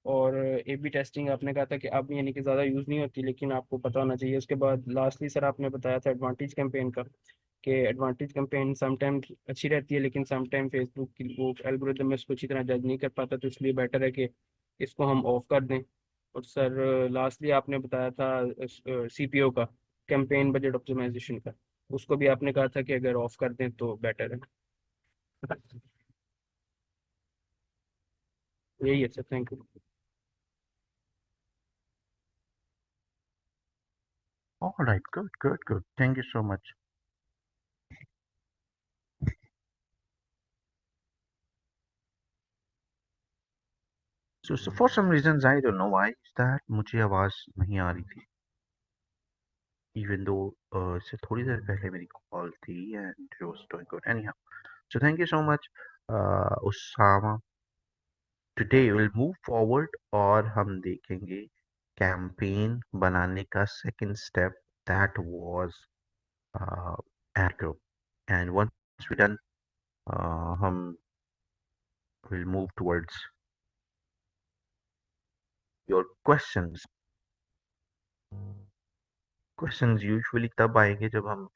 और A B testing आपने कहा था कि अब यानी कि ज़्यादा यूज़ नहीं होती, लेकिन आपको पता होना चाहिए। उसके बाद लास्टली सर आपने बताया था एडवांटेज कैंपेन का, कि एडवांटेज कैंपेन समटाइम अच्छी रहती है, लेकिन समटाइम फेसबुक की वो एल्गोरिदम में उसको अच्छी तरह जज नहीं कर पाता, तो इसलिए बेटर है कि इसको हम ऑफ कर दें। और सर लास्टली आपने बताया था सी पी ओ का, कैंपेन बजट ऑप्टिमाइजेशन का, उसको भी आपने कहा था कि अगर ऑफ कर दें तो बेटर है। यही है sir, thank you. All right, good, good, good. Thank you so much. So for some reasons, I don't know why is that मुझे आवाज नहीं आ रही थी, even though इससे थोड़ी देर पहले मेरी कॉल थी and it was doing good. Anyhow, so thank you so much, Usama. Today we'll move forward और हम देखेंगे कैंपेन बनाने का second step, that was ad group. And once we done, हम will move towards your questions. Questions usually तब आएंगे जब हम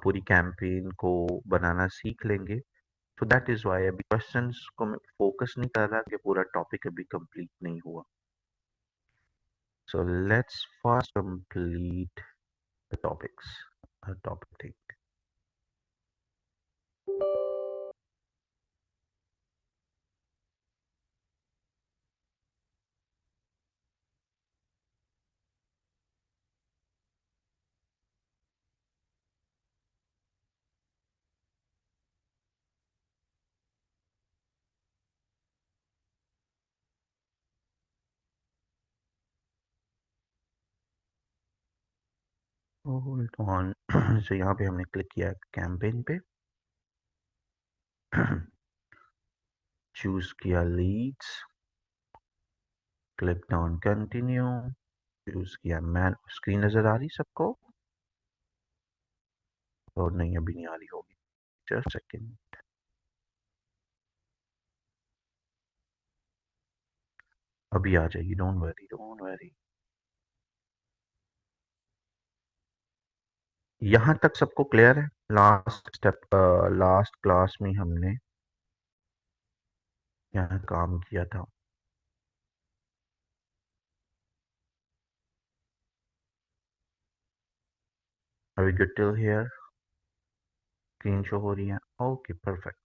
पूरी कैंपेन को बनाना सीख लेंगे। सो दैट इज व्हाई अभी क्वेश्चंस को मैं फोकस नहीं कर रहा कि पूरा टॉपिक अभी कंप्लीट नहीं हुआ। So let's first complete the topics, topic thing. Hold on. So यहाँ पे हमने क्लिक किया कैंपेन पे, चूज किया leads, click on continue, choose किया मैन। स्क्रीन नजर आ रही सबको? और नहीं, अभी नहीं आ रही होगी, जस्ट सेकेंड। अभी आ जाएगी, डोंट वरी डोंट वरी। यहाँ तक सबको क्लियर है? लास्ट स्टेप, लास्ट क्लास में हमने यहाँ काम किया था। Are we good till here? Screen show हो रही है? Okay, perfect.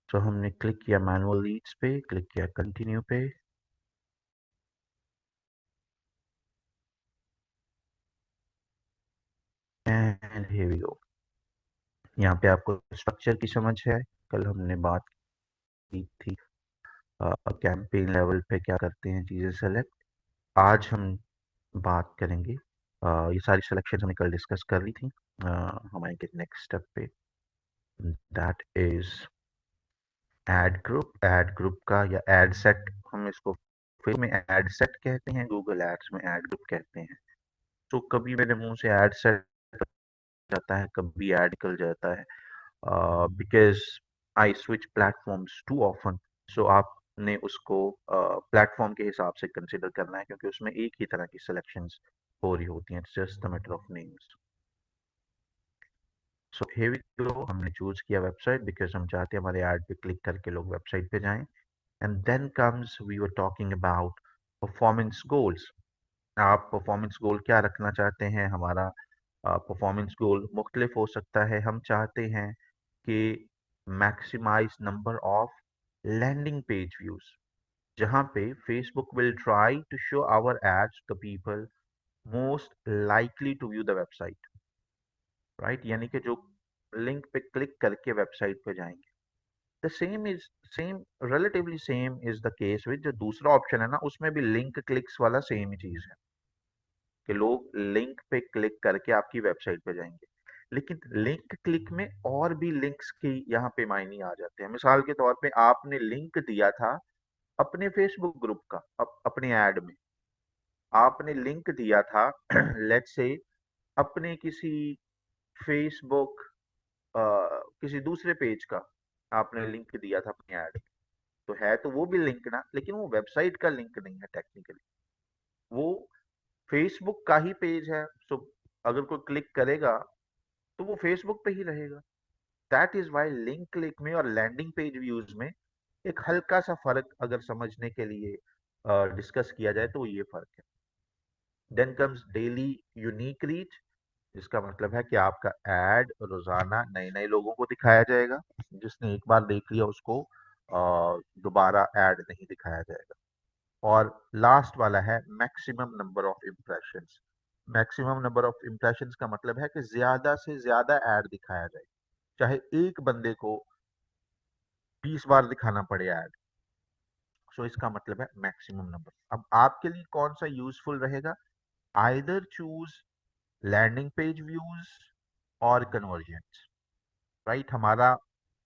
तो हमने क्लिक किया मैनुअल लीड्स पे, क्लिक किया कंटिन्यू पे, एंड हियर वी गो। यहाँ पे आपको स्ट्रक्चर की समझ है? कल हमने बात की थी कैंपेन लेवल पे क्या करते हैं चीजें सेलेक्ट। आज हम बात करेंगे, ये सारी सिलेक्शन हमने कल डिस्कस कर ली थी। हमारे नेक्स्ट स्टेप पे, that is ad group. Ad group का या एड सेट हम इसको फिर में एड सेट कहते हैं, गूगल एड्स में एड ग्रुप कहते हैं। तो कभी मेरे मुंह से एड सेट जाता है, कभी एड निकल जाता है, because I switch platforms to often. So आपने उसको प्लेटफॉर्म के हिसाब से कंसिडर करना है, क्योंकि उसमें एक ही तरह की सिलेक्शंस हो रही होती हैं। It's just the matter of names. So here we go, हमने चूज किया वेबसाइट बिकॉज हम चाहते हैं हमारे ऐड पे क्लिक करके लोग वेबसाइट पे जाएं। And then comes, we were talking about performance goals. आप परफॉर्मेंस गोल क्या रखना चाहते हैं? हमारा परफॉर्मेंस गोल मुख्तलिफ हो सकता है। हम चाहते हैं कि maximise number of landing page views, जहां पे Facebook will try to show our ads to people most likely to view the website, right? यानी कि जो लिंक पे क्लिक करके वेबसाइट पे जाएंगे। The same is same, relatively same is the case with जो दूसरा ऑप्शन है ना, उसमें भी लिंक क्लिक्स वाला सेम ही चीज है कि लोग लिंक पे क्लिक करके आपकी वेबसाइट पे जाएंगे। लेकिन लिंक क्लिक में और भी लिंक्स की यहाँ पे मायने आ जाते हैं। मिसाल के तौर पे आपने लिंक दिया था अपने फेसबुक ग्रुप का, अपने ऐड में आपने लिंक दिया था लेट्स से अपने किसी फेसबुक किसी दूसरे पेज का आपने लिंक दिया था अपनी ऐड, तो है तो वो भी लिंक ना, लेकिन वो वेबसाइट का लिंक नहीं है टेक्निकली, वो फेसबुक का ही पेज है। सो अगर कोई क्लिक करेगा तो वो फेसबुक पे ही रहेगा। That is why link click में और लैंडिंग पेज व्यूज में एक हल्का सा फर्क अगर समझने के लिए डिस्कस किया जाए तो ये फर्क है। Then comes daily unique reach, जिसका मतलब है कि आपका एड रोजाना नए नए लोगों को दिखाया जाएगा, जिसने एक बार देख लिया उसको दोबारा एड नहीं दिखाया जाएगा। और लास्ट वाला है maximum number of impressions. Maximum number of impressions का मतलब है कि ज्यादा से ज्यादा ऐड दिखाया जाए, चाहे एक बंदे को 20 बार दिखाना पड़े ऐड। सो इसका मतलब है मैक्सिमम नंबर। अब आपके लिए कौन सा यूजफुल रहेगा? Either choose landing page views और कन्वर्जन्स, राइट। हमारा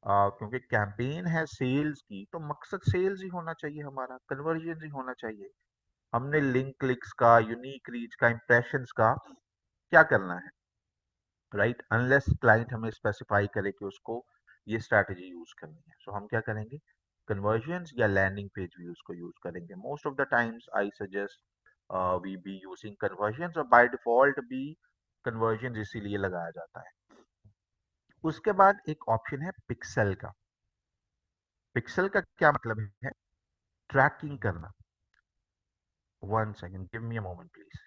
क्योंकि कैंपेन है सेल्स की, तो मकसद सेल्स ही होना चाहिए, हमारा कन्वर्जन ही होना चाहिए। हमने लिंक क्लिक्स का, यूनिक रीच का, इंप्रेशंस का क्या करना है, राइट, अनलेस क्लाइंट हमें स्पेसिफाई करे कि उसको ये स्ट्रैटेजी यूज करनी है। सो हम क्या करेंगे, कन्वर्जन्स या लैंडिंग पेज व्यूज को यूज करेंगे। Most of the times I suggest we be using conversions, और बाय डिफॉल्ट भी कन्वर्जन इसीलिए लगाया जाता है। उसके बाद एक ऑप्शन है पिक्सल का। पिक्सल का क्या मतलब है? ट्रैकिंग करना। One second, give me a moment please.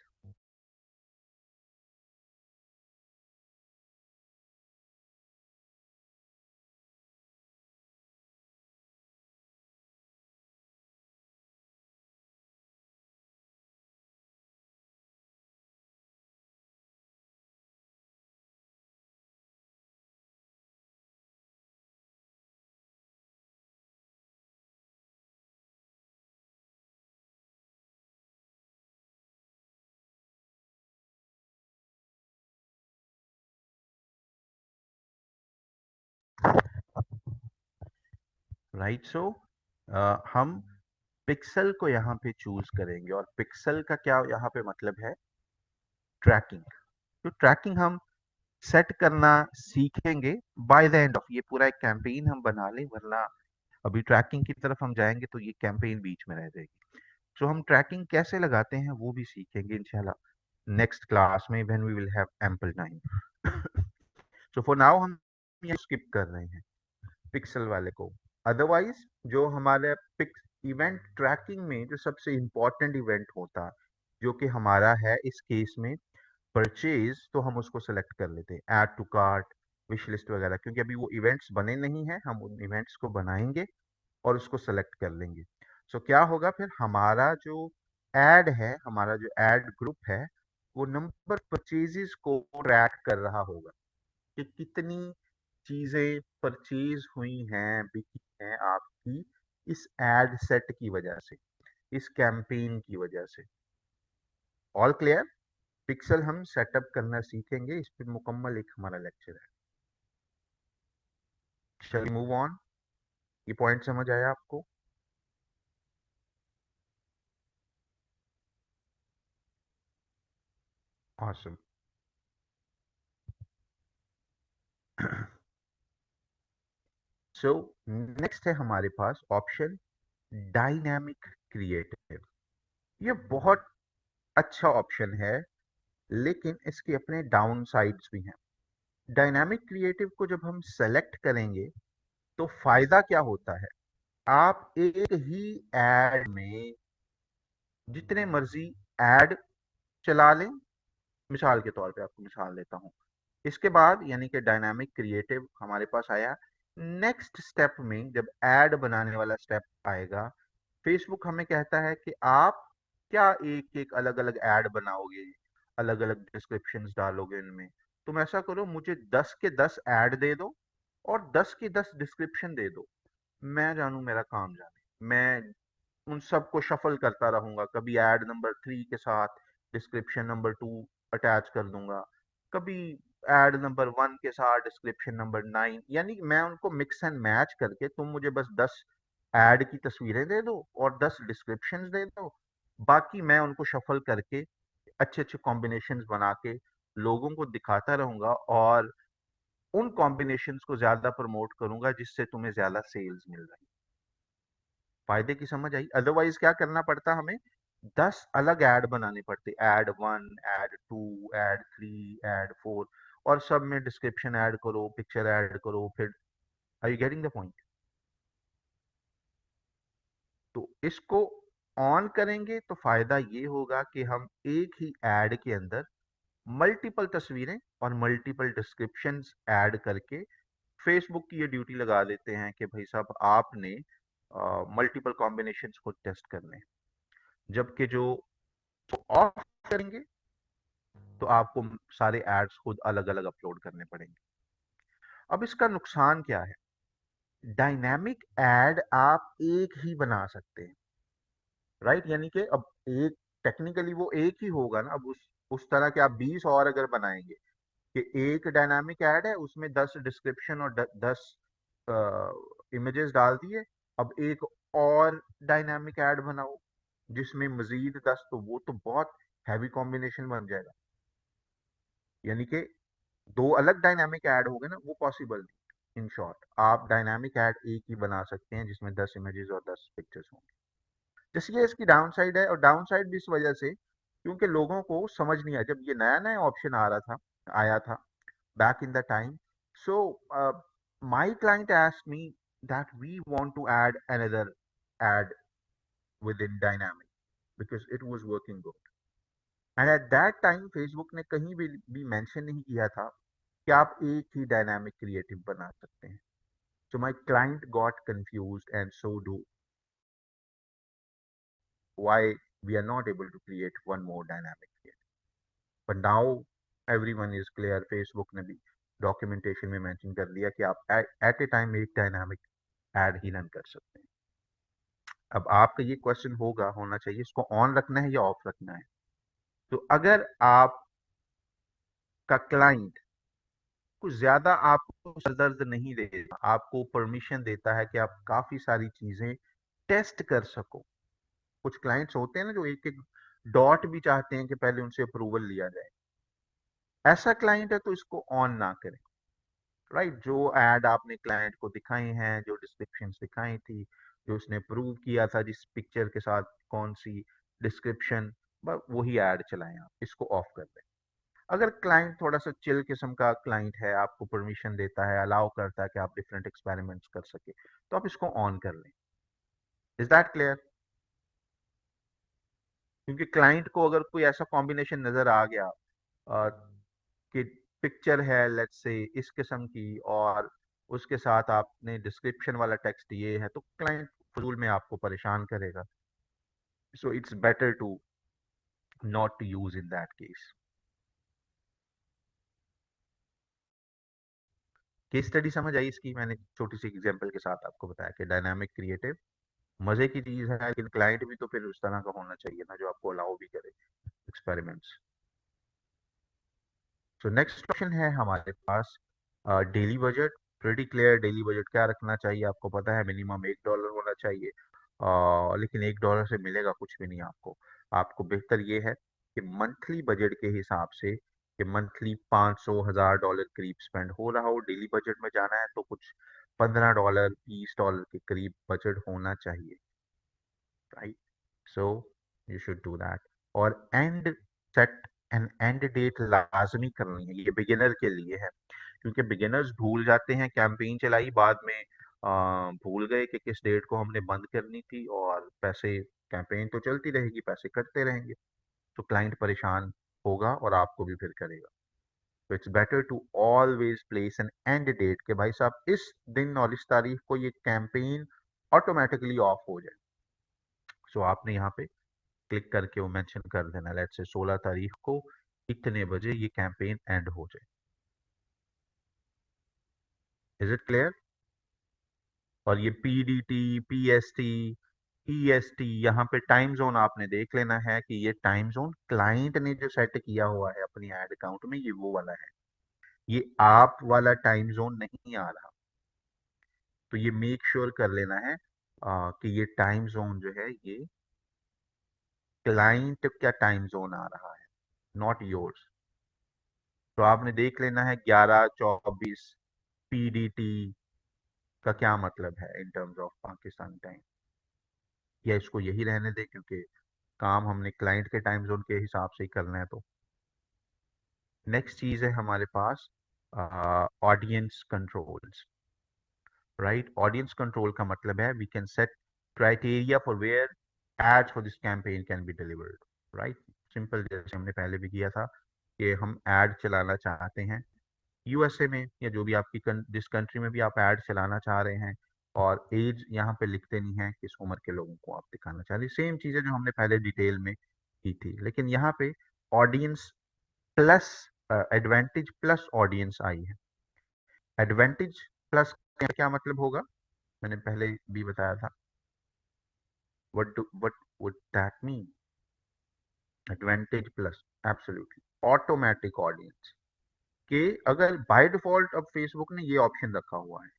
Right, so हम पिक्सल को यहाँ पे चूज करेंगे, और पिक्सल का क्या यहाँ पे मतलब है? ट्रैकिंग। तो ट्रैकिंग हम सेट करना सीखेंगे बाय द एंड ऑफ ये पूरा एक कैंपेन हम बना लें, वरना अभी ट्रैकिंग की तरफ हम जाएंगे तो ये कैंपेन बीच में रह जाएगी। तो हम ट्रैकिंग कैसे लगाते हैं वो भी सीखेंगे इंशाल्लाह नेक्स्ट क्लास में, when we will have ample time. So for now हम ये स्किप कर रहे हैं पिक्सल वाले को। अदरवाइज जो हमारे पिक्स इवेंट ट्रैकिंग में जो सबसे इंपॉर्टेंट इवेंट होता, जो कि हमारा है इस केस में परचेज, तो हम उसको सेलेक्ट कर लेते हैं, add to cart, wish list वगैरह, क्योंकि अभी वो इवेंट्स बने नहीं हैं, हम उन इवेंट्स को बनाएंगे और उसको सेलेक्ट कर लेंगे। सो क्या होगा फिर, हमारा जो एड है, हमारा जो एड ग्रुप है, वो नंबर परचेजेस को ट्रैक कर रहा होगा कि कितनी चीजें परचेज हुई हैं, बिकी हैं आपकी इस एड सेट की वजह से, इस कैंपेन की वजह से। All clear? पिक्सल हम सेटअप करना सीखेंगे, इस पे मुकम्मल एक हमारा लेक्चर है। शैल मूव ऑन? ये पॉइंट समझ आया आपको? ऑसम। सो नेक्स्ट है हमारे पास ऑप्शन डायनामिक क्रिएटिव। ये बहुत अच्छा ऑप्शन है, लेकिन इसके अपने डाउन साइड्स भी हैं। डायनामिक क्रिएटिव को जब हम सेलेक्ट करेंगे तो फायदा क्या होता है, आप एक ही एड में जितने मर्जी एड चला लें। मिसाल के तौर पे आपको मिसाल देता हूं, इसके बाद यानी कि डायनामिक क्रिएटिव हमारे पास आया, नेक्स्ट स्टेप में जब एड बनाने वाला स्टेप आएगा, फेसबुक हमें कहता है कि आप क्या एक एक अलग अलग ऐड बनाओगे, अलग अलग डिस्क्रिप्शंस डालोगे इनमें। तुम ऐसा करो, मुझे 10 के 10 ऐड दे दो और 10 की 10 डिस्क्रिप्शन दे दो, मैं जानू मेरा काम जाने। मैं उन सबको शफल करता रहूंगा, कभी ऐड नंबर 3 के साथ डिस्क्रिप्शन नंबर 2 अटैच कर दूंगा, कभी ऐड नंबर 1 के साथ डिस्क्रिप्शन नंबर 9, यानी मैं उनको मिक्स एंड मैच करके, तुम मुझे बस 10 ऐड की तस्वीरें दे दो और 10 डिस्क्रिप्शन दे दो, बाकी मैं उनको शफल करके अच्छे अच्छे कॉम्बिनेशन बना के लोगों को दिखाता रहूंगा। और उन कॉम्बिनेशंस को ज्यादा प्रमोट करूंगा जिससे तुम्हें ज्यादा सेल्स मिल रही। फायदे की समझ आई? अदरवाइज क्या करना पड़ता हमें, 10 अलग ऐड बनाने पड़ते, ऐड 1, ऐड 2, ऐड 3, ऐड 4, और सब में डिस्क्रिप्शन ऐड करो, पिक्चर ऐड करो, फिर are you getting the point? तो इसको ऑन करेंगे तो फायदा ये होगा कि हम एक ही ऐड के अंदर मल्टीपल तस्वीरें और मल्टीपल डिस्क्रिप्शंस ऐड करके फेसबुक की ये ड्यूटी लगा देते हैं कि भाई साहब आपने मल्टीपल कॉम्बिनेशंस को टेस्ट करने हैं। जबकि जो ऑफ करेंगे तो आपको सारे एड्स खुद अलग अलग अपलोड करने पड़ेंगे। अब इसका नुकसान क्या है? डायनामिक एड आप एक ही बना सकते हैं, राइट? यानी कि अब एक, टेक्निकली वो एक ही होगा ना। अब उस तरह के आप 20 और अगर बनाएंगे कि एक डायनामिक ऐड है उसमें 10 डिस्क्रिप्शन और 10 इमेजेस डाल दिए, अब एक और डायनामिक ऐड बनाओ जिसमें मजीद 10, तो वो तो बहुत हैवी कॉम्बिनेशन बन जाएगा। यानी कि दो अलग डायनामिक ऐड हो गए ना, वो पॉसिबल नहीं। इन शॉर्ट आप डायनामिक ऐड एक ही बना सकते हैं जिसमें 10 इमेजेस और 10 पिक्चर्स होंगे। जैसे ये इसकी डाउन साइड है, और डाउन साइड भी इस वजह से क्योंकि लोगों को समझ नहीं आया जब ये नया नया ऑप्शन आ रहा था, आया था back in the time. So my client asked me that we want to add another ad within Dynamic because it was working good. And at that time Facebook ने कहीं भी mention नहीं किया था कि आप एक ही dynamic creative बना सकते हैं. So my client got confused, and so do why we are not able to create one more dynamic creative. But now everyone is clear. Facebook ने भी डॉक्यूमेंटेशन में मेंशन कर दिया कि आप एट ए टाइम एक डायनामिक ऐड ही run कर सकते हैं। अब आपका ये क्वेश्चन होना चाहिए, इसको ऑन रखना है या ऑफ रखना है? तो अगर आपका क्लाइंट कुछ ज्यादा आपको सरदर्द नहीं देता, आपको परमिशन देता है कि आप काफी सारी चीजें टेस्ट कर सको। कुछ क्लाइंट्स होते हैं ना जो एक एक डॉट भी चाहते हैं कि पहले उनसे अप्रूवल लिया जाए, ऐसा क्लाइंट है तो इसको ऑन ना करें, राइट? जो एड आपने क्लाइंट को दिखाई हैं, जो डिस्क्रिप्शन दिखाई थी, जो उसने प्रूव किया था जिस पिक्चर के साथ कौन सी डिस्क्रिप्शन, वही ऐड चलाएं, आप इसको ऑफ कर दें। अगर क्लाइंट थोड़ा सा चिल किस्म का क्लाइंट है, आपको परमिशन देता है, अलाउ करता है कि आप डिफरेंट एक्सपेरिमेंट्स कर सके, तो आप इसको ऑन कर लें। Is that clear? क्योंकि क्लाइंट को अगर कोई ऐसा कॉम्बिनेशन नजर आ गया कि पिक्चर है लेट्स से इस किस्म की और उसके साथ आपने डिस्क्रिप्शन वाला टेक्स्ट ये है, तो क्लाइंट फजूल में आपको परेशान करेगा। So it's better to not to use in that case. Case study समझ आई इसकी? मैंने छोटी सी एग्जांपल के साथ आपको बताया कि डायनामिक क्रिएटिव मजे की चीज है, लेकिन क्लाइंट भी तो फिर उस तरह का होना चाहिए ना जो आपको अलाउ भी करे एक्सपेरिमेंट्स। तो नेक्स्ट क्वेश्चन है हमारे पास, daily budget. Pretty clear, daily budget क्या रखना चाहिए? आपको पता है मिनिमम $1 होना चाहिए, लेकिन $1 से मिलेगा कुछ भी नहीं आपको। आपको बेहतर ये है कि मंथली बजट के हिसाब से कि मंथली 500 $1000 करीब स्पेंड हो रहा हो। डेली बजट में जाना है तो कुछ $15 $20 के करीब बजट होना चाहिए, right? So you should do that. और end set and end date लाजमी करनी है, ये बिगिनर के लिए है, क्योंकि बिगिनर्स भूल जाते हैं। कैंपेन चलाई, बाद में भूल गए कि किस डेट को हमने बंद करनी थी, और पैसे, कैंपेन तो चलती रहेगी, पैसे कटते रहेंगे, तो क्लाइंट परेशान होगा और आपको भी फिर करेगा। तो it's better to always place an end date कि भाई साहब इस दिन और इस तारीख को ये कैंपेन ऑटोमेटिकली ऑफ हो जाए। सो आपने यहाँ पे क्लिक करके वो मेंशन कर देना, लेट्स से 16 तारीख को इतने बजे ये कैंपेन एंड हो जाए। Is it clear? और ये पीडीटी, पीएसटी, ईएसटी, यहाँ पे टाइम जोन आपने देख लेना है कि ये टाइम जोन क्लाइंट ने जो सेट किया हुआ है अपनी एड अकाउंट में, ये वो वाला है, ये आप वाला टाइम जोन नहीं आ रहा। तो ये मेक श्योर कर लेना है कि ये टाइम जोन जो है ये क्लाइंट का टाइम जोन आ रहा है, नॉट योर्स। तो आपने देख लेना है 11:24 PDT का क्या मतलब है in terms of Pakistan time, या इसको यही रहने दे क्योंकि काम हमने क्लाइंट के टाइम जोन के हिसाब से ही करना है। तो नेक्स्ट चीज है हमारे पास audience controls, right. Audience control का मतलब है we can set criteria for where ads for this campaign can be delivered, right. Simple, जैसे हमने पहले भी किया था कि हम एड चलाना चाहते हैं यूएसए में या जो भी आपकी जिस कंट्री में भी आप ऐड चलाना चाह रहे हैं, और एज यहाँ पे लिखते नहीं है किस उम्र के लोगों को आप दिखाना चाह रहे हैं। सेम चीज़ें जो हमने पहले डिटेल में की थी, लेकिन यहाँ पे audience plus advantage plus audience आई है। एडवांटेज प्लस क्या मतलब होगा, मैंने पहले भी बताया था। What would that mean? Advantage plus absolutely automatic audience के, अगर बाय डिफॉल्ट अब फेसबुक ने ये ऑप्शन रखा हुआ है,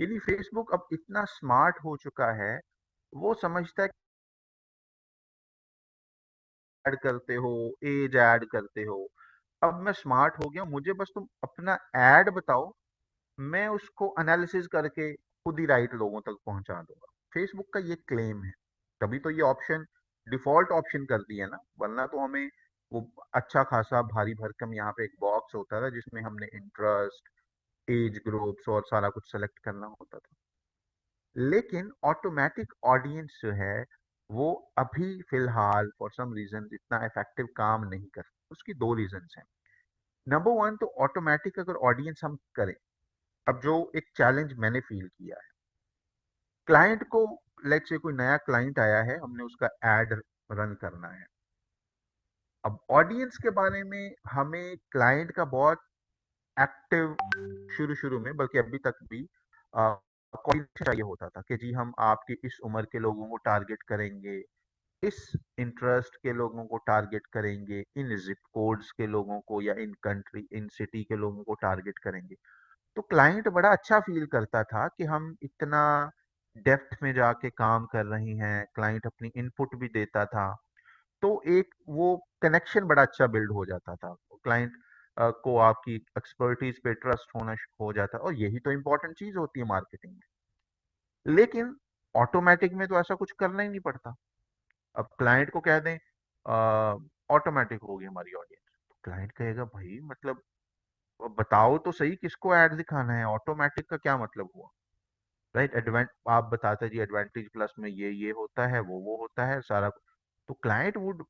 यदि फेसबुक अब इतना स्मार्ट हो चुका है, वो समझता है ऐड करते हो, एज ऐड करते हो, अब मैं स्मार्ट हो गया, मुझे बस तुम अपना ऐड बताओ, मैं उसको एनालिसिस करके खुद ही राइट लोगों तक पहुंचा दूंगा। फेसबुक का ये क्लेम है, तभी तो ये ऑप्शन डिफॉल्ट ऑप्शन कर दिया ना, वरना तो हमें वो अच्छा खासा भारी भरकम यहाँ पे एक बॉक्स होता था जिसमें हमने इंटरेस्ट, एज ग्रुप्स और सारा कुछ सेलेक्ट करना होता था। लेकिन ऑटोमेटिक ऑडियंस जो है वो अभी फिलहाल फॉर सम रीजन इतना इफेक्टिव काम नहीं कर, उसकी दो रीजन हैं। नंबर वन, तो ऑटोमेटिक अगर ऑडियंस हम करें, अब जो एक चैलेंज मैंने फील किया है, क्लाइंट को, लेट्स से कोई नया क्लाइंट आया है, हमने उसका एड रन करना है। अब ऑडियंस के बारे में हमें क्लाइंट का बहुत एक्टिव, शुरू शुरू में बल्कि अभी तक भी कोऑर्डिनेशन चाहिए होता था कि जी हम आपके इस उम्र के लोगों को टारगेट करेंगे, इस इंटरेस्ट के लोगों को टारगेट करेंगे, इन जिप कोड्स के लोगों को या इन कंट्री इन सिटी के लोगों को टारगेट करेंगे। तो क्लाइंट बड़ा अच्छा फील करता था कि हम इतना डेप्थ में जाके काम कर रहे हैं, क्लाइंट अपनी इनपुट भी देता था। तो एक वो कनेक्शन बड़ा अच्छा बिल्ड हो जाता था, क्लाइंट को आपकी एक्सपर्टीज पे ट्रस्ट होना हो जाता, और यही तो इंपॉर्टेंट चीज होती है मार्केटिंग में। लेकिन ऑटोमेटिक में तो ऐसा कुछ करना ही नहीं पड़ता। अब क्लाइंट को कह दें ऑटोमेटिक होगी हमारी ऑडियंस, तो क्लाइंट कहेगा भाई मतलब बताओ तो सही किसको ऐड दिखाना है, ऑटोमेटिक का क्या मतलब हुआ, राइट। एडवांट आप बताते जी एडवांटेज प्लस में ये होता है, वो होता है सारा, तो क्लाइंट वुड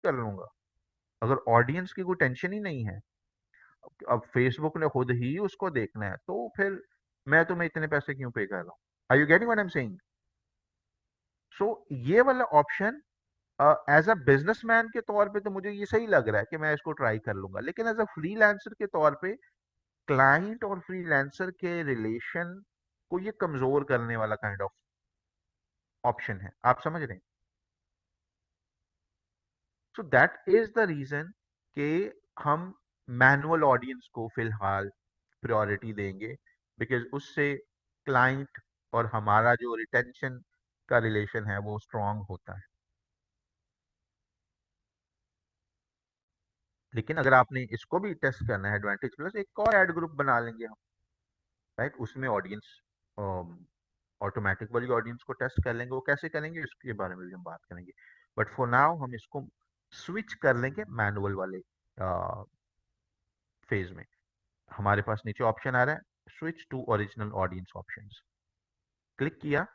कर लूंगा अगर ऑडियंस की कोई टेंशन ही नहीं है। अब फेसबुक ने खुद ही उसको देखना है, तो फिर मैं तुम्हें इतने पैसे क्यों पे कर रहा हूँ? Are you getting what I am saying? So ये वाला ऑप्शन एज अ बिजनेसमैन के तौर पे तो मुझे ये सही लग रहा है कि मैं इसको ट्राई कर लूंगा, लेकिन एज अ फ्रीलांसर के तौर पे क्लाइंट और फ्रीलांसर के रिलेशन को ये कमजोर करने वाला काइंड ऑफ ऑप्शन है, आप समझ रहे हैं? So that is the reason कि हम मैनुअल ऑडियंस को फिलहाल प्रायोरिटी देंगे, बिकॉज उससे क्लाइंट और हमारा जो रिटेंशन का रिलेशन है वो स्ट्रांग होता है। लेकिन अगर आपने इसको भी टेस्ट करना है एडवांटेज प्लस, एक और ऐड ग्रुप बना लेंगे हम, राइट, उसमें ऑडियंस ऑटोमेटिक वाली ऑडियंस को टेस्ट कर लेंगे। वो कैसे करेंगे इसके बारे में भी हम बात करेंगे, बट फॉर नाउ हम इसको स्विच कर लेंगे मैनुअल वाले फेज में। हमारे पास नीचे ऑप्शन आ रहा है switch to original audience options, click किया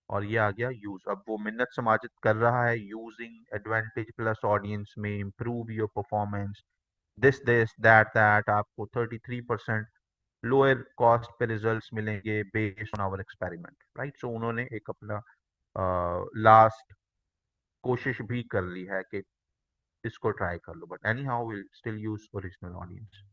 और ये आ गया यूज। अब वो मिन्नत समाजित कर रहा है, यूजिंग एडवांटेज प्लस ऑडियंस में improve your performance, this that that, आपको 33% लोअर कॉस्ट पे रिजल्ट्स मिलेंगे based on our experiment, right. So उन्होंने एक अपना लास्ट कोशिश भी कर ली है कि इसको ट्राई कर लो, but anyhow will still use original audience.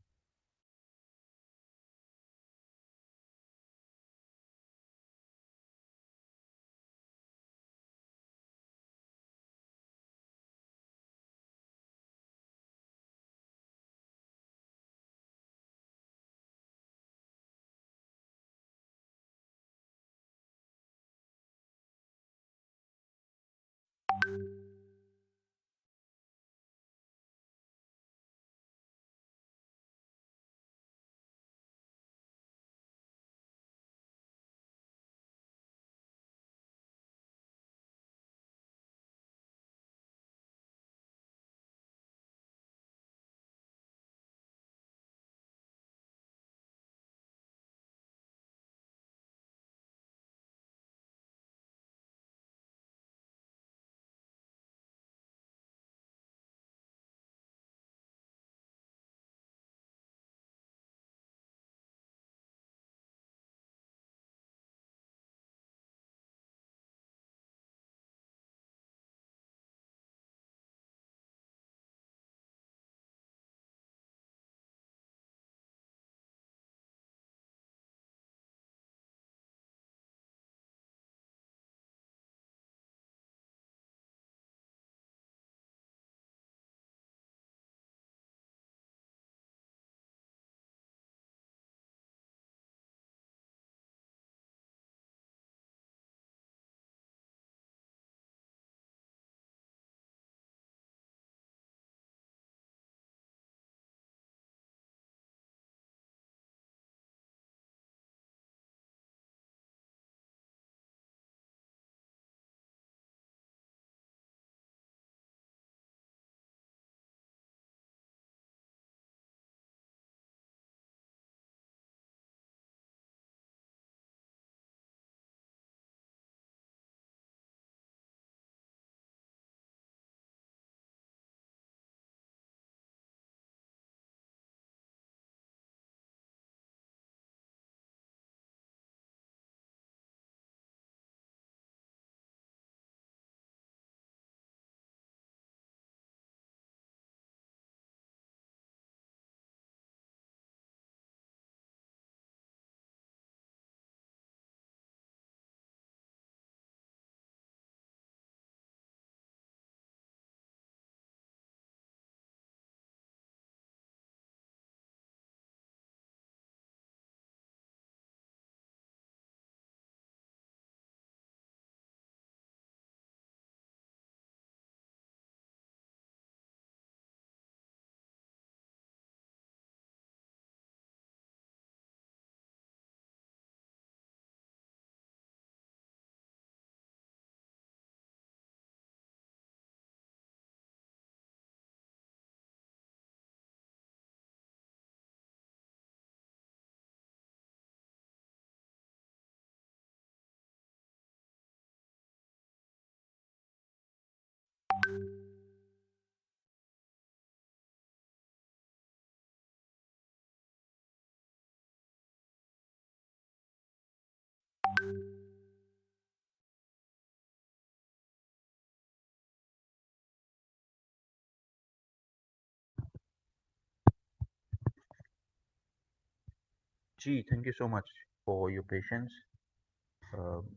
जी, thank you so much for your patience.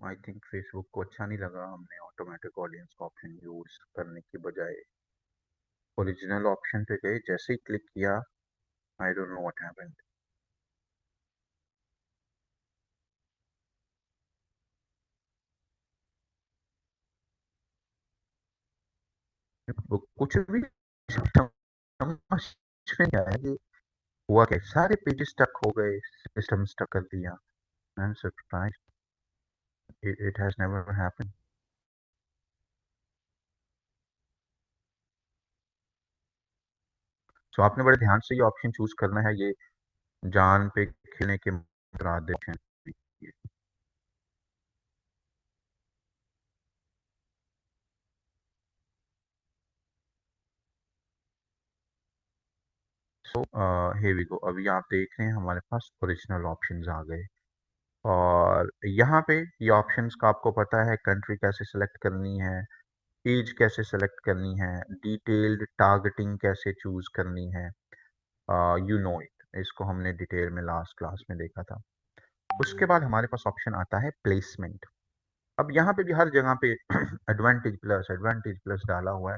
I think Facebook को अच्छा नहीं लगा हमने ऑटोमेटिक ऑडियंस का ऑप्शन यूज करने की बजाय ओरिजिनल ऑप्शन पे गए। जैसे ही क्लिक किया, I don't know what happened. वो कुछ भी समझ में नहीं आया कि हुआ क्या। सारे पेजेस स्टक हो गए, सिस्टम स्टक कर दिया। I am surprise, it has never happened. So आपने बड़े ध्यान से ये ऑप्शन चूज करना है। ये जान पे खेलने के मुतरादिफ हैं। सो here we go। अभी आप देख रहे हैं हमारे पास ओरिजिनल ऑप्शंस आ गए। और यहाँ पे ये ऑप्शंस का आपको पता है कंट्री कैसे सेलेक्ट करनी है, एज कैसे सेलेक्ट करनी है, डिटेल्ड टारगेटिंग कैसे चूज करनी है। यू नो इट, इसको हमने डिटेल में लास्ट क्लास में देखा था। उसके बाद हमारे पास ऑप्शन आता है प्लेसमेंट। अब यहाँ पे भी हर जगह पे एडवांटेज प्लस डाला हुआ है।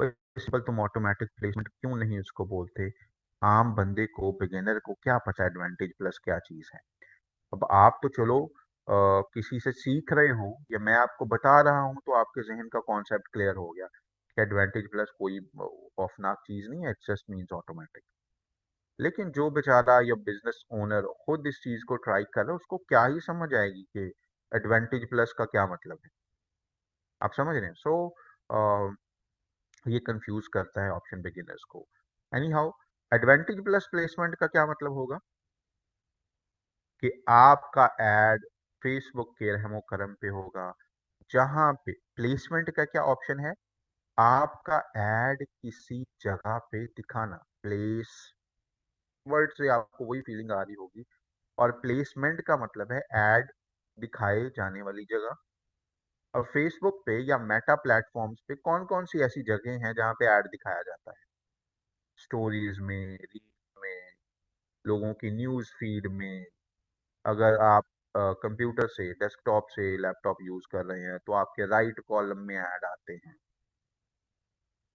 प्रिंसिपल तुम ऑटोमेटिक प्लेसमेंट क्यों नहीं उसको बोलते? आम बंदे को, बिगिनर को क्या पता एडवांटेज प्लस क्या चीज है? अब आप तो चलो किसी से सीख रहे हो या मैं आपको बता रहा हूँ तो आपके जहन का कॉन्सेप्ट क्लियर हो गया कि एडवांटेज प्लस कोई खौफनाक चीज नहीं है, इट जस्ट मींस ऑटोमेटिक। लेकिन जो बेचारा या बिजनेस ओनर खुद इस चीज को ट्राई कर रहा है, उसको क्या ही समझ आएगी कि एडवांटेज प्लस का क्या मतलब है। आप समझ रहे हैं? ये कंफ्यूज करता है ऑप्शन बिगिनर्स को। Any how, advantage plus placement का क्या मतलब होगा कि आपका एड फेसबुक के रहमो करम पे होगा, जहां पे प्लेसमेंट का क्या ऑप्शन है, आपका एड किसी जगह पे दिखाना। प्लेस वर्ड से आपको वही फीलिंग आ रही होगी। और प्लेसमेंट का मतलब है एड दिखाए जाने वाली जगह। और फेसबुक पे या मेटा प्लेटफॉर्म्स पे कौन कौन सी ऐसी जगह हैं जहाँ पे ऐड दिखाया जाता है? स्टोरीज में, रील में, लोगों की न्यूज फीड में। अगर आप कंप्यूटर से, डेस्कटॉप से लैपटॉप यूज कर रहे हैं तो आपके राइट कॉलम में ऐड आते हैं।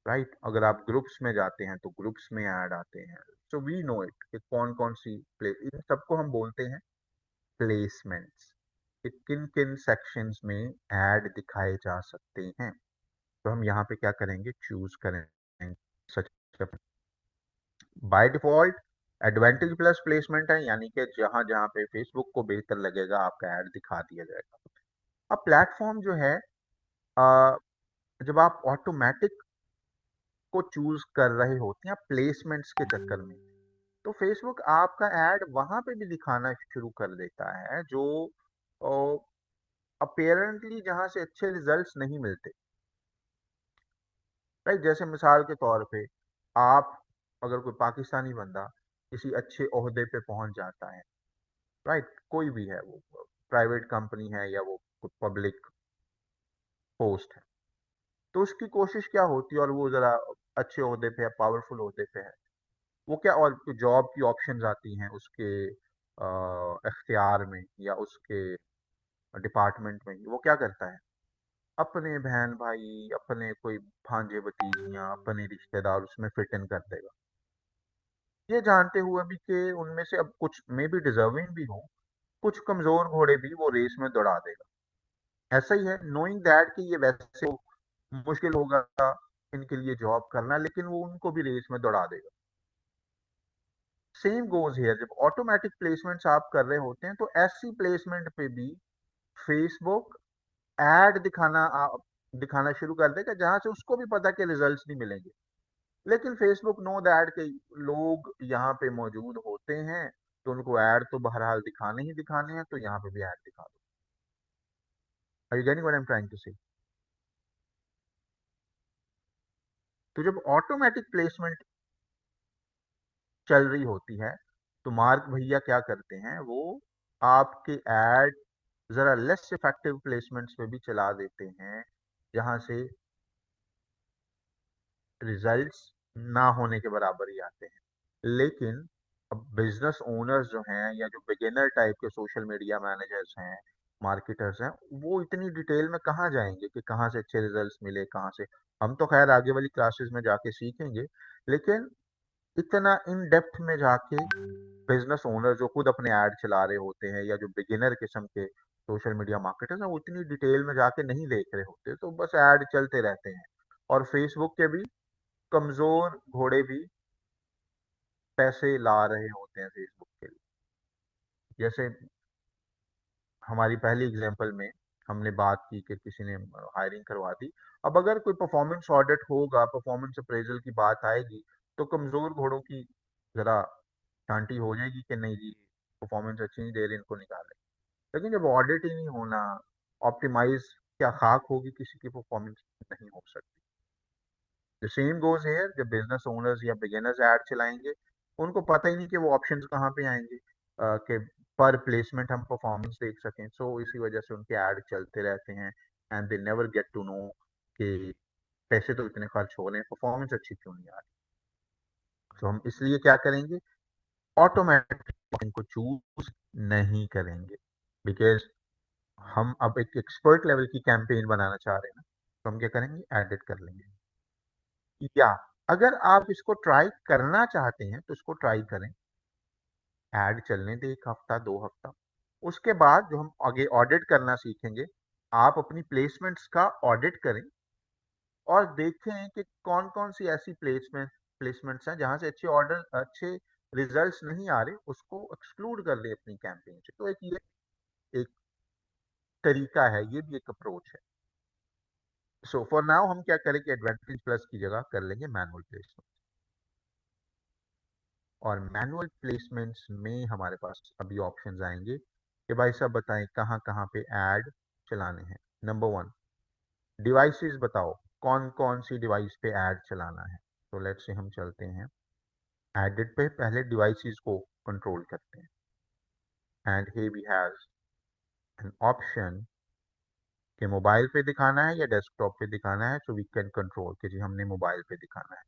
राइट, अगर आप ग्रुप्स में जाते हैं तो ग्रुप्स में ऐड आते हैं। सो वी नो इट कि कौन कौन सी प्ले, इन सबको हम बोलते हैं प्लेसमेंट्स। कि किन किन सेक्शंस में ऐड दिखाए जा सकते हैं। तो हम यहाँ पे क्या करेंगे, चूज करेंगे such. By default advantage plus placement है, यानी कि जहां जहां पे फेसबुक को बेहतर लगेगा आपका ऐड दिखा दिया जाएगा। अब प्लेटफॉर्म जो है, अ, जब आप ऑटोमेटिक को चूज कर रहे होते हैं प्लेसमेंट्स के चक्कर में, तो फेसबुक आपका ऐड वहां पे भी दिखाना शुरू कर देता है जो अपेरेंटली जहां से अच्छे रिजल्ट्स नहीं मिलते। राइट, जैसे मिसाल के तौर पे आप, अगर कोई पाकिस्तानी बंदा किसी अच्छे ओहदे पे पहुंच जाता है, राइट, कोई भी है वो, प्राइवेट कंपनी है या वो पब्लिक पोस्ट है, तो उसकी कोशिश क्या होती है, और वो जरा अच्छे ओहदे पे है, पावरफुल ओहदे पे है, वो क्या, और जॉब की ऑप्शंस आती हैं उसके इख्तियार में या उसके डिपार्टमेंट में, वो क्या करता है, अपने बहन भाई, अपने कोई भांजे भतीजियां, अपने रिश्तेदार उसमें फिट इन कर देगा। ये जानते हुए भी कि उनमें से अब कुछ में भी डिजर्विंग भी हो, कुछ कमजोर घोड़े भी वो रेस में दौड़ा देगा। ऐसा ही है, नोइंग दैट कि ये वैसे मुश्किल होगा इनके लिए जॉब करना, लेकिन वो उनको भी रेस में दौड़ा देगा। सेम गोज हियर, जब ऑटोमेटिक प्लेसमेंट्स आप कर रहे होते हैं तो ऐसी प्लेसमेंट पे भी फेसबुक एड दिखाना शुरू कर देगा जहां से उसको भी पता कि रिजल्ट्स नहीं मिलेंगे। लेकिन फेसबुक नो दैट के लोग यहाँ पे मौजूद होते हैं, तो उनको ऐड तो बहरहाल दिखाने ही दिखाने हैं, तो यहाँ पे भी ऐड दिखा दो। Are you getting what I am trying to say? तो जब ऑटोमेटिक प्लेसमेंट चल रही होती है, तो मार्क भैया क्या करते हैं, वो आपके ऐड जरा लेस इफेक्टिव प्लेसमेंट्स पे भी चला देते हैं, जहां से रिजल्ट्स ना होने के बराबर ही आते हैं। लेकिन अब बिजनेस ओनर्स जो हैं या जो बिगिनर टाइप के सोशल मीडिया मैनेजर्स हैं, मार्केटर्स हैं, वो इतनी डिटेल में कहाँ जाएंगे कि कहाँ से अच्छे रिजल्ट्स मिले, कहाँ से। हम तो खैर आगे वाली क्लासेस में जाके सीखेंगे, लेकिन इतना इन डेप्थ में जाके बिजनेस ओनर जो खुद अपने ऐड चला रहे होते हैं या जो बिगिनर किस्म के सोशल मीडिया मार्केटर्स हैं, वो इतनी डिटेल में जाके नहीं देख रहे होते, तो बस ऐड चलते रहते हैं। और फेसबुक के भी कमजोर घोड़े भी पैसे ला रहे होते हैं फेसबुक के लिए। जैसे हमारी पहली एग्जांपल में हमने बात की कि किसी ने हायरिंग करवा दी। अब अगर कोई परफॉर्मेंस ऑडिट होगा, परफॉर्मेंस अप्रेजल की बात आएगी, तो कमजोर घोड़ों की जरा छांटी हो जाएगी कि नहीं जी, परफॉर्मेंस अच्छी नहीं दे रहे, इनको निकालें। लेकिन जब ऑडिट ही नहीं होना, ऑप्टिमाइज क्या खाक होगी किसी की परफॉर्मेंस, नहीं हो सकती। द सेम गोज हेयर, जब बिजनेस ओनर्स या बिगिनर्स ऐड चलाएंगे, उनको पता ही नहीं कि वो ऑप्शंस कहाँ पे आएंगे, कि पर प्लेसमेंट हम परफॉर्मेंस देख सकें। सो इसी वजह से उनके ऐड चलते रहते हैं, and they never get to know कि पैसे तो इतने खर्च हो रहे हैं, परफॉर्मेंस अच्छी क्यों नहीं आ रही। तो हम इसलिए क्या करेंगे, ऑटोमेटिक इनको चूज नहीं करेंगे, बिकॉज हम अब एक एक्सपर्ट लेवल की कैंपेन बनाना चाह रहे हैं ना, तो हम क्या करेंगे, एडिट कर लेंगे। या अगर आप इसको ट्राई करना चाहते हैं तो इसको ट्राई करें, ऐड चलने दें 1 हफ्ता 2 हफ्ता। उसके बाद जो हम आगे ऑडिट करना सीखेंगे, आप अपनी प्लेसमेंट्स का ऑडिट करें और देखें कि कौन कौन सी ऐसी प्लेसमेंट्स हैं जहां से अच्छे ऑर्डर, अच्छे रिजल्ट्स नहीं आ रहे, उसको एक्सक्लूड कर ले अपनी कैंपेन से। तो एक ये एक तरीका है, ये भी एक अप्रोच है। सो फॉर नाउ हम क्या करेंगे, एडवांटेज प्लस की जगह कर लेंगे मैनुअल प्लेसमेंट। और मैनुअल प्लेसमेंट्स में हमारे पास अभी ऑप्शंस आएंगे कि भाई साहब बताएं कहाँ कहाँ पे ऐड चलाने हैं। नंबर 1, डिवाइसेस बताओ, कौन कौन सी डिवाइस पे ऐड चलाना है। तो लेट्स से हम चलते हैं एडिट पे, पहले डिवाइसेस को कंट्रोल करते हैं, and here we have an option कि मोबाइल पे दिखाना है या डेस्कटॉप पे दिखाना है। सो वी कैन कंट्रोल कि जी हमने मोबाइल पे दिखाना है,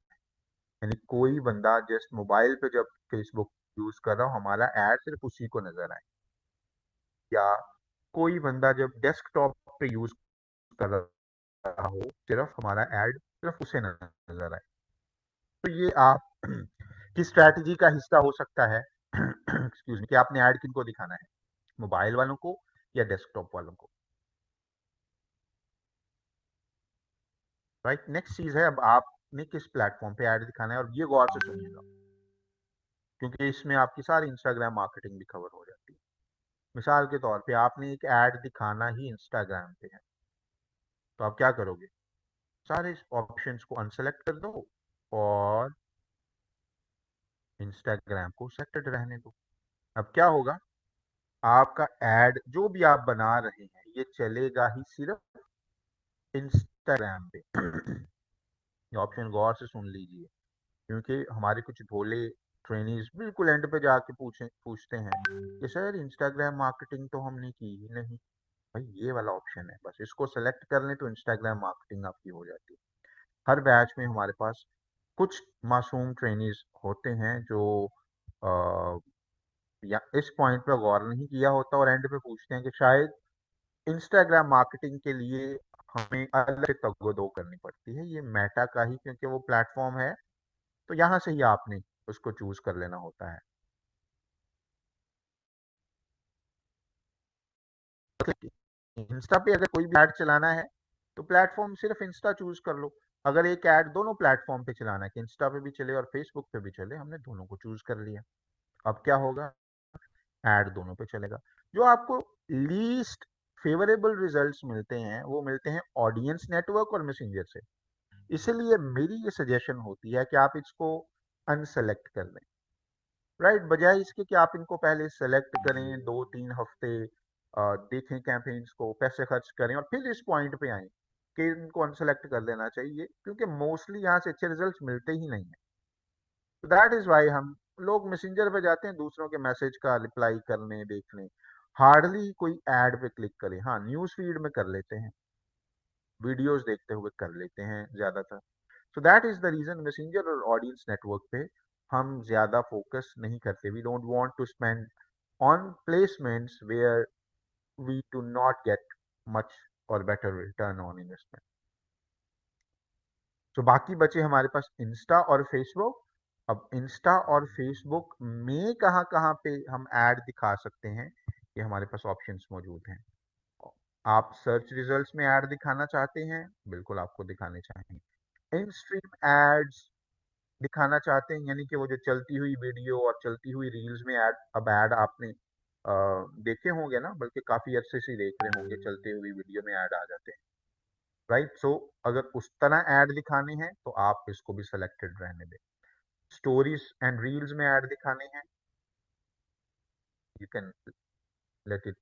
यानी कोई बंदा जस्ट मोबाइल पे जब फेसबुक यूज कर रहा हो, हमारा ऐड सिर्फ उसी को नजर आए। या कोई बंदा जब डेस्कटॉप पे यूज कर रहा हो, सिर्फ हमारा ऐड सिर्फ उसे नजर आए। तो ये आप की स्ट्रैटेजी का हिस्सा हो सकता है एक्सक्यूज मी, कि आपने ऐड किनको दिखाना है, मोबाइल वालों को या डेस्कटॉप वालों को। राइट, नेक्स्ट चीज है, अब आपने किस प्लेटफॉर्म पे ऐड दिखाना है, और ये गौर से सुनिएगा, क्योंकि इसमें आपकी सारी इंस्टाग्राम मार्केटिंग भी कवर हो जाती है। मिसाल के तौर पे आपने एक ऐड दिखाना ही इंस्टाग्राम पे है, तो आप क्या करोगे, सारे ऑप्शंस को अनसेलेक्ट कर दो और इंस्टाग्राम को सेलेक्टेड रहने दो। अब क्या होगा, आपका ऐड जो भी आप बना रहे हैं, ये चलेगा ही सिर्फ इंस्टाग्राम पे ये ऑप्शन गौर से सुन लीजिए, क्योंकि हमारे कुछ भोले ट्रेनीज बिल्कुल एंड पे जाके पूछते हैं कि सर इंस्टाग्राम मार्केटिंग तो हमने की ही नहीं। भाई ये वाला ऑप्शन है, बस इसको सेलेक्ट कर लें तो इंस्टाग्राम मार्केटिंग आपकी हो जाती है। हर बैच में हमारे पास कुछ मासूम ट्रेनीज होते हैं जो आ, या इस पॉइंट पे गौर नहीं किया होता और एंड पे पूछते हैं कि शायद इंस्टाग्राम मार्केटिंग के लिए हमें अलग से तगदो करनी पड़ती है, ये मेटा का ही क्योंकि वो प्लेटफॉर्म है, तो यहाँ से ही आपने उसको चूज कर लेना होता है। इंस्टा पे अगर कोई भी ऐड चलाना है तो प्लेटफॉर्म सिर्फ इंस्टा चूज कर लो। अगर एक ऐड दोनों प्लेटफॉर्म पे चलाना है कि इंस्टा पे भी चले और फेसबुक पे भी चले, हमने दोनों को चूज कर लिया। अब क्या होगा, ऐड दोनों पे चलेगा। जो आपको लीस्ट फेवरेबल रिजल्ट्स मिलते हैं वो मिलते हैं ऑडियंस नेटवर्क और मैसेंजर से। इसलिए मेरी ये सजेशन होती है कि आप इसको अनसेलेक्ट कर दें। राइट, बजाय इसके कि आप इनको पहले सेलेक्ट करें, 2-3 हफ्ते देखें कैंपेन्स को, पैसे खर्च करें और फिर इस पॉइंट पे आए कि इनको अनसेलेक्ट कर देना चाहिए, क्योंकि मोस्टली यहाँ से अच्छे रिजल्ट्स मिलते ही नहीं है। तो दैट इज वाई हम लोग मैसेंजर पे जाते हैं दूसरों के मैसेज का रिप्लाई करने, देखने, हार्डली कोई ऐड पे क्लिक करें। हाँ, न्यूज फीड में कर लेते हैं, वीडियोस देखते हुए कर लेते हैं ज्यादातर। So that is the reason messenger और ऑडियंस नेटवर्क पे हम ज्यादा फोकस नहीं करते. We don't want to spend on placements where we do not get much और बेटर रिटर्न ऑन इन्वेस्टमेंट. तो बाकी बचे हमारे पास इंस्टा और फेसबुक. अब इंस्टा और फेसबुक में कहाँ कहाँ पे हम ऐड दिखा सकते हैं, ये हमारे पास ऑप्शंस मौजूद हैं. आप सर्च रिजल्ट्स में ऐड दिखाना चाहते हैं, बिल्कुल आपको दिखाने चाहिए. इन स्ट्रीम एड्स दिखाना चाहते हैं, यानी कि वो जो चलती हुई वीडियो और चलती हुई रील्स में ऐड, अब ऐड आपने देखे होंगे ना, बल्कि काफी अरसे से देख रहे होंगे, चलते हुई वीडियो में ऐड आ जाते हैं. राइट. सो अगर उस तरह ऐड दिखाने हैं तो आप इसको भी सिलेक्टेड रहने दें. स्टोरीज एंड रील्स में ऐड दिखाने हैं, you can let it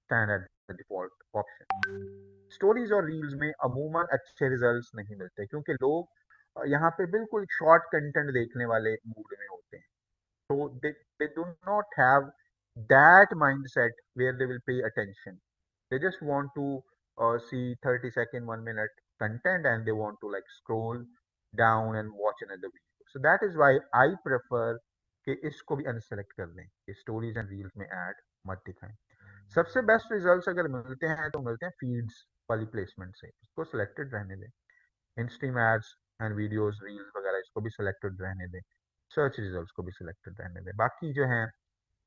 stand at the default option. Stories और रील्स में अमूमन अच्छे रिजल्ट्स नहीं मिलते, क्योंकि लोग यहाँ पे बिल्कुल शॉर्ट कंटेंट देखने वाले मूड में होते हैं. So they do not have that mindset where they will pay attention. They just want to see 30-second, 1 minute content, and they want to like scroll down and watch another video. So that is why I prefer कि इसको भी unselect कर दें, कि stories and reels में add मत दिखाएं. सबसे बेस्ट रिजल्ट्स अगर मिलते हैं तो मिलते हैं फीड्स वाली प्लेसमेंट से, इसको सिलेक्टेड रहने दें. Instream ads and videos reels वगैरह इसको भी सिलेक्टेड रहने दें. सर्च रिजल्ट्स को भी सिलेक्टेड रहने दें. बाकी जो है,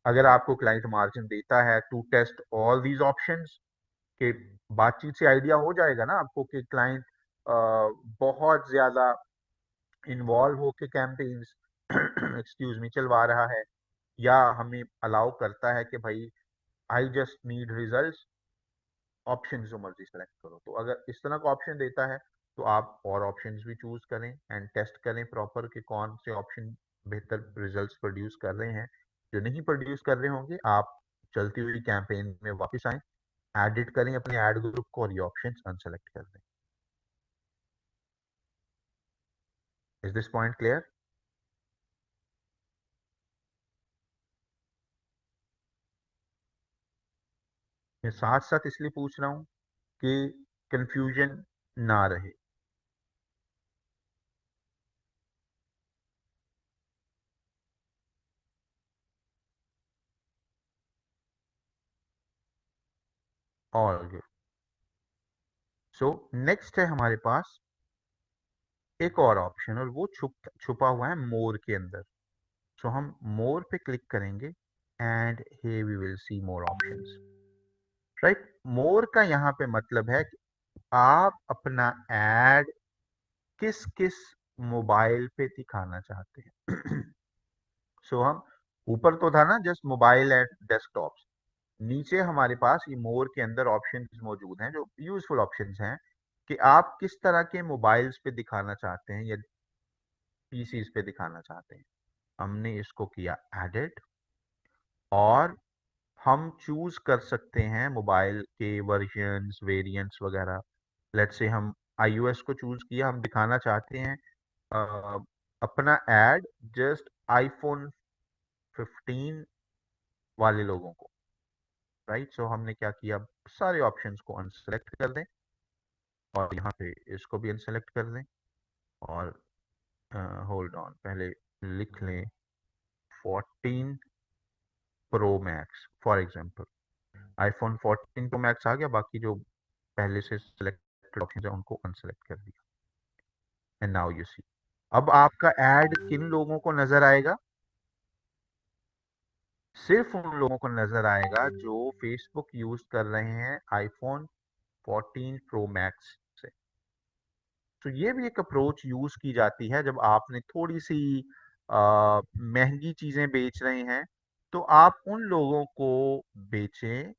अगर आपको क्लाइंट मार्जिन देता है to test all these options, के बातचीत से आइडिया हो जाएगा ना आपको कि क्लाइंट बहुत ज्यादा इन्वॉल्व होके कैंपेन्स एक्सक्यूज मी चलवा रहा है, या हमें अलाउ करता है कि भाई I just need results, option जो मर्जी सेलेक्ट करो. तो अगर इस तरह का ऑप्शन देता है तो आप और ऑप्शंस भी चूज करें एंड टेस्ट करें प्रॉपर कि कौन से ऑप्शन बेहतर रिजल्ट्स प्रोड्यूस कर रहे हैं. जो नहीं प्रोड्यूस कर रहे होंगे, आप चलती हुई कैंपेन में वापस आएं, एडिट करें अपने एड ग्रुप को और ये ऑप्शंस अनसेलेक्ट कर दें. Is this point clear? मैं साथ साथ इसलिए पूछ रहा हूं कि कंफ्यूजन ना रहे. और सो नेक्स्ट है हमारे पास एक और ऑप्शन, और वो छुपा हुआ है मोर के अंदर. सो हम मोर पे क्लिक करेंगे and here we will see more options. Right. More का यहाँ पे मतलब है कि आप अपना एड किस किस मोबाइल पे दिखाना चाहते हैं. सो हम ऊपर तो था ना जस्ट मोबाइल एंड डेस्कटॉप, नीचे हमारे पास ये मोर के अंदर ऑप्शंस मौजूद हैं जो यूजफुल ऑप्शंस हैं, कि आप किस तरह के मोबाइल्स पे दिखाना चाहते हैं या पीसीज पे दिखाना चाहते हैं. हमने इसको किया एडिट, और हम चूज कर सकते हैं मोबाइल के वर्जन्स वेरिएंट्स वगैरह. लेट्स से हम iOS को चूज किया, हम दिखाना चाहते हैं अ, अपना एड जस्ट आईफोन 15 वाले लोगों को. राइट. सो हमने क्या किया, सारे ऑप्शंस को अनसेलेक्ट कर दें और यहाँ पे इसको भी अनसेलेक्ट कर दें, और होल्ड ऑन, पहले लिख लें 14 pro max for example. IPhone 14 pro max आ गया, बाकी जो पहले से सिलेक्टेड ऑप्शन है उनको अनसेलेक्ट कर दिया. एंड नाउ यू सी, अब आपका ऐड किन लोगों को नजर आएगा? सिर्फ उन लोगों को नजर आएगा जो फेसबुक यूज कर रहे हैं आईफोन 14 प्रो मैक्स से. तो ये भी एक अप्रोच यूज की जाती है जब आपने थोड़ी सी महंगी चीजें बेच रहे हैं, तो आप उन लोगों को बेचें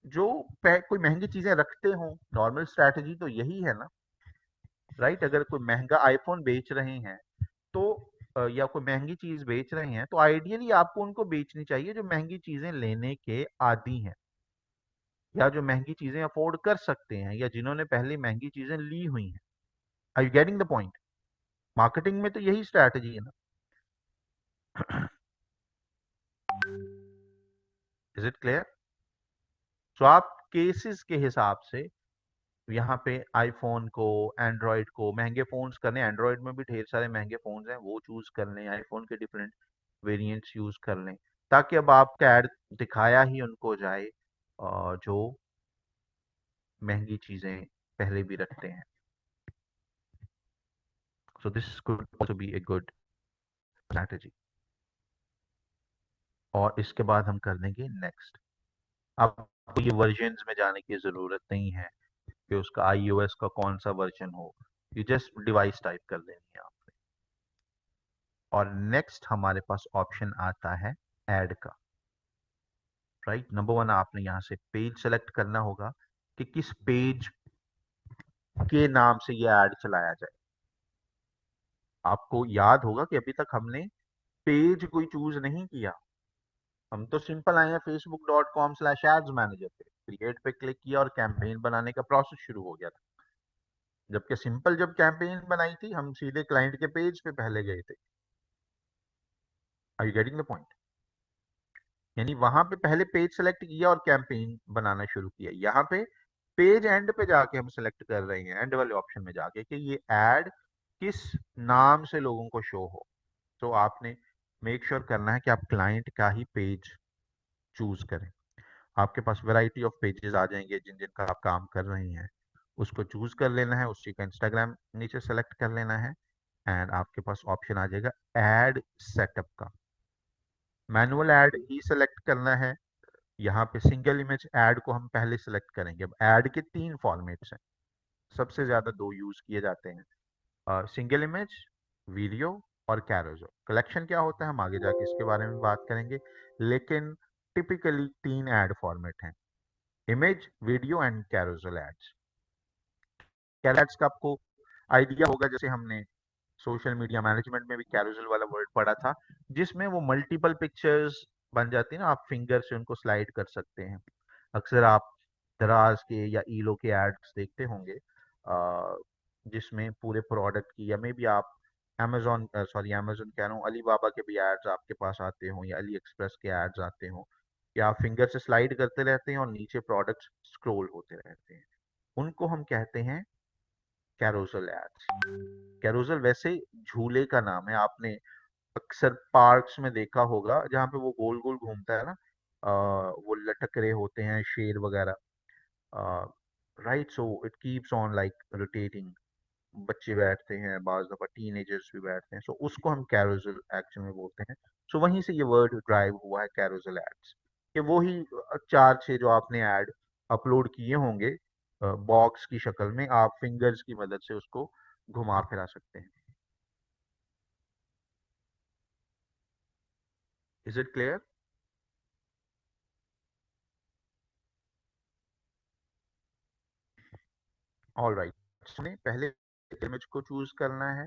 जो कोई महंगी चीजें रखते हो. नॉर्मल स्ट्रैटेजी तो यही है ना. राइट. अगर कोई महंगा आईफोन बेच रहे हैं तो या कोई महंगी चीज बेच रहे हैं, तो आइडियली आपको उनको बेचनी चाहिए जो महंगी चीजें लेने के आदी हैं, या जो महंगी चीजें अफोर्ड कर सकते हैं, या जिन्होंने पहले महंगी चीजें ली हुई हैं. Are you getting the point? Marketing में तो यही स्ट्रैटेजी है ना. Is it clear? सो आप केसेस के हिसाब से यहाँ पे आईफोन को, एंड्रॉयड को, महंगे फोन्स करने, एंड्रॉयड में भी ढेर सारे महंगे फोन्स हैं, वो चूज कर लें, आईफोन के डिफरेंट वेरिएंट्स यूज कर लें, ताकि अब आपका ऐड दिखाया ही उनको जाए जो महंगी चीजें पहले भी रखते हैं। So this could also be a good strategy. और इसके बाद हम कर देंगे नेक्स्ट। आपको ये वर्जन्स में जाने की जरूरत नहीं है कि उसका iOS का कौन सा वर्जन हो, ये जस्ट डिवाइस टाइप कर देनी है आपने। और नेक्स्ट हमारे पास ऑप्शन आता है ऐड का। राइट, नंबर वन, आपने यहाँ से पेज सेलेक्ट करना होगा कि किस पेज के नाम से ये ऐड चलाया जाए। आपको याद होगा कि अभी तक हमने पेज कोई चूज नहीं किया, हम तो सिंपल आए हैं facebook.com/ads मैनेजर पे, क्रिएट पे क्लिक किया और कैंपेन बनाने का प्रोसेस शुरू हो गया था। जबकि सिंपल जब कैंपेन बनाई थी हम सीधे क्लाइंट के पेज पे पहले गए थे। Are you getting the point? यानी वहां पे पहले पेज सेलेक्ट किया और कैंपेन बनाना शुरू किया। यहाँ पे पेज एंड पे जाके हम सेलेक्ट कर रहे हैं, एंड वाले ऑप्शन में जाके, कि ये ऐड किस नाम से लोगों को शो हो। तो आपने मेक श्योर करना है कि आप क्लाइंट का ही पेज चूज करें। आपके पास वैरायटी ऑफ पेजेस आ जाएंगे जिन जिनका आप काम कर रहे हैं, उसको चूज कर लेना है, उसी का इंस्टाग्राम नीचे सेलेक्ट कर लेना है, एंड आपके पास ऑप्शन आ जाएगा ऐड सेटअप का। मैनुअल ऐड ही सेलेक्ट करना है। यहाँ पे सिंगल इमेज ऐड को हम पहले सेलेक्ट करेंगे। अब ऐड के तीन फॉर्मेट्स हैं, सबसे ज्यादा दो यूज किए जाते हैं, सिंगल इमेज, वीडियो और कैरोजल। कलेक्शन क्या होता है हम आगे जाके इसके बारे में बात करेंगे, लेकिन टिपिकली तीन ऐड फॉर्मेट हैं, image, video and carousel ads. Carousel ads का आपको आइडिया होगा, जैसे हमने सोशल मीडिया मैनेजमेंट में भी कैरोजल वाला वर्ड पढ़ा था, जिसमें वो मल्टीपल पिक्चर्स बन जाती है ना, आप फिंगर से उनको स्लाइड कर सकते हैं। अक्सर आप दराज के या ईलो के एड्स देखते होंगे, जिसमें पूरे प्रोडक्ट की, या मे बी आप अमेजोन कह रहा हूँ, अलीबाबा के भी एड्स आपके पास आते हों, या अली एक्सप्रेस के एड्स आते हों, या आप फिंगर से स्लाइड करते रहते हैं और नीचे प्रोडक्ट्स स्क्रॉल होते रहते हैं, उनको हम कहते हैं कैरोसल एड्स। कैरोसल वैसे झूले का नाम है, आपने अक्सर पार्क्स में देखा होगा जहाँ पे वो गोल गोल घूमता है ना, वो लटक रहे होते हैं शेर वगैरह, right, so it keeps on like rotating. बच्चे बैठते हैं, बाज दफा टीनेजर्स भी बैठते हैं, सो उसको हम कैरोसल एक्चुअल में बोलते हैं। सो वहीं से ये वर्ड ड्राइव हुआ है, कैरोसल एड्स, कि वो ही चार छह जो आपने ऐड अपलोड किए होंगे बॉक्स की शक्ल में, आप फिंगर्स की मदद से उसको घुमा फिरा सकते हैं। Is it clear? All right, इसमें पहले इमेज को चूज करना है।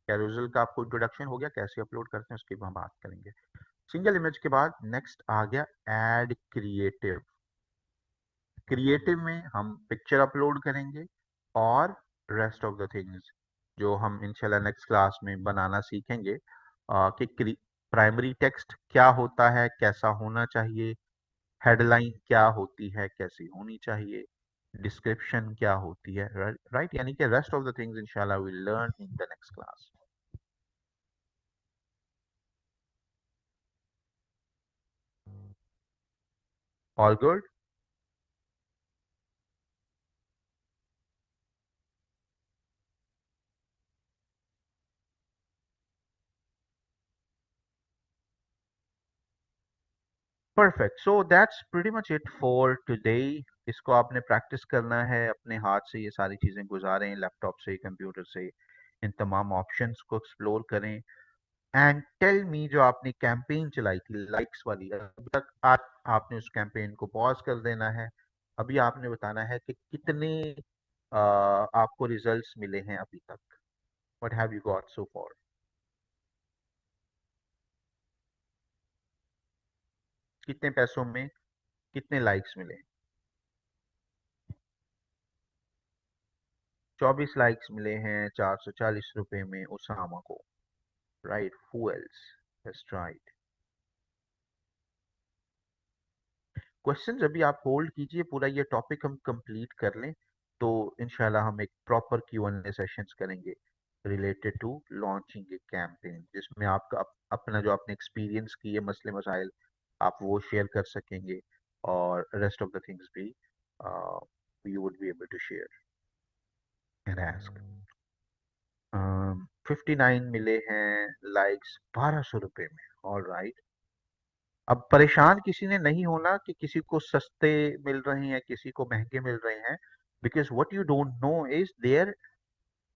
कैरोसल का आपको इंट्रोडक्शन हो गया, कैसे अपलोड करते हैं उसकी हम बात करेंगे। सिंगल इमेज के बाद नेक्स्ट आ गया ऐड क्रिएटिव। क्रिएटिव में हम पिक्चर अपलोड करेंगे और रेस्ट ऑफ द थिंग्स जो हम इंशाल्लाह नेक्स्ट क्लास में बनाना सीखेंगे, कि प्राइमरी टेक्स्ट क्या होता है, कैसा होना चाहिए, हेडलाइन क्या होती है, कैसी होनी चाहिए, डिस्क्रिप्शन क्या होती है, राइट, यानी कि रेस्ट ऑफ द थिंग्स इंशाल्लाह will learn in the next class. All good? Perfect, so that's pretty much it for today. इसको आपने प्रैक्टिस करना है, अपने हाथ से ये सारी चीजें गुजारें, लैपटॉप से, कंप्यूटर से, इन तमाम ऑप्शंस को एक्सप्लोर करें। एंड टेल मी, जो आपने कैंपेन चलाई थी लाइक्स वाली, अभी तक आपने उस कैंपेन को पॉज कर देना है। अभी आपने बताना है कि कितने आपको रिजल्ट्स मिले हैं अभी तक, what have you got so for, कितने पैसों में कितने लाइक्स मिले? 24 लाइक्स मिले हैं 440 रुपए में उसामा को, right, who else, that's right. Questions अभी आप होल्ड कीजिए, पूरा ये टॉपिक हम कंप्लीट कर लें, तो इंशाल्लाह हम एक प्रॉपर Q&A सेशंस करेंगे related to launching a campaign, जिसमें आपका अपना जो आपने एक्सपीरियंस किए मसले मसाइल आप वो शेयर कर सकेंगे, और रेस्ट ऑफ द थिंग्स भी you would be able to share and ask. 59 मिले हैं लाइक्स 1200 रुपए में, ऑल राइट। अब परेशान किसी ने नहीं होना कि किसी को सस्ते मिल रहे हैं किसी को महंगे मिल रहे हैं, because what you don't know is their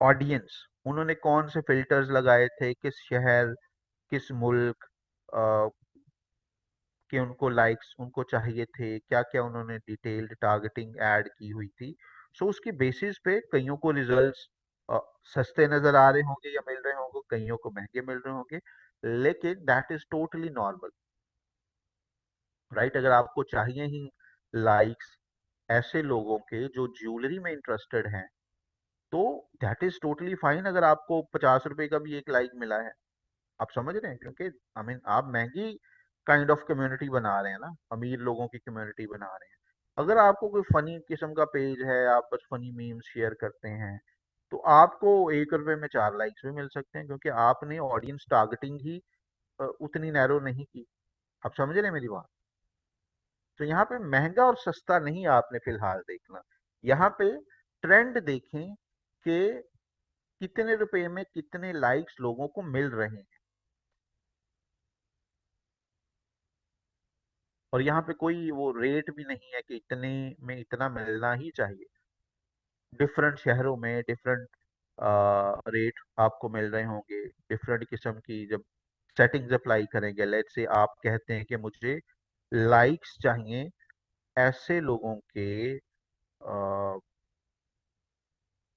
audience. उन्होंने कौन से फिल्टर्स लगाए थे, किस शहर, किस मुल्क के उनको लाइक्स उनको चाहिए थे, क्या क्या उन्होंने डिटेल्ड टारगेटिंग ऐड की हुई थी। सो उसकी बेसिस पे कईयों को रिजल्ट्स सस्ते नजर आ रहे होंगे या मिल रहे होंगे, कईयों को महंगे मिल रहे होंगे, लेकिन that is totally normal, right. अगर आपको चाहिए ही लाइक्स ऐसे लोगों के जो ज्वेलरी में इंटरेस्टेड हैं, तो दैट इज टोटली फाइन अगर आपको 50 रुपए का भी एक लाइक मिला है। आप समझ रहे हैं, क्योंकि आई मीन आप महंगी काइंड ऑफ कम्युनिटी बना रहे हैं ना, अमीर लोगों की कम्युनिटी बना रहे हैं। अगर आपको कोई फनी किस्म का पेज है, आप बस फनी मीम्स शेयर करते हैं, तो आपको 1 रुपए में 4 लाइक्स भी मिल सकते हैं, क्योंकि आपने ऑडियंस टारगेटिंग ही उतनी नैरो नहीं की। आप समझ रहे हैं मेरी बात। तो यहाँ पे महंगा और सस्ता नहीं आपने फिलहाल देखना, यहाँ पे ट्रेंड देखें कि कितने रुपए में कितने लाइक्स लोगों को मिल रहे हैं। और यहाँ पे कोई वो रेट भी नहीं है कि इतने में इतना मिलना ही चाहिए। डिफरेंट शहरों में डिफरेंट रेट आपको मिल रहे होंगे, डिफरेंट किस्म की जब सेटिंग्स अप्लाई करेंगे। लेट्स से आप कहते हैं कि मुझे लाइक्स चाहिए ऐसे लोगों के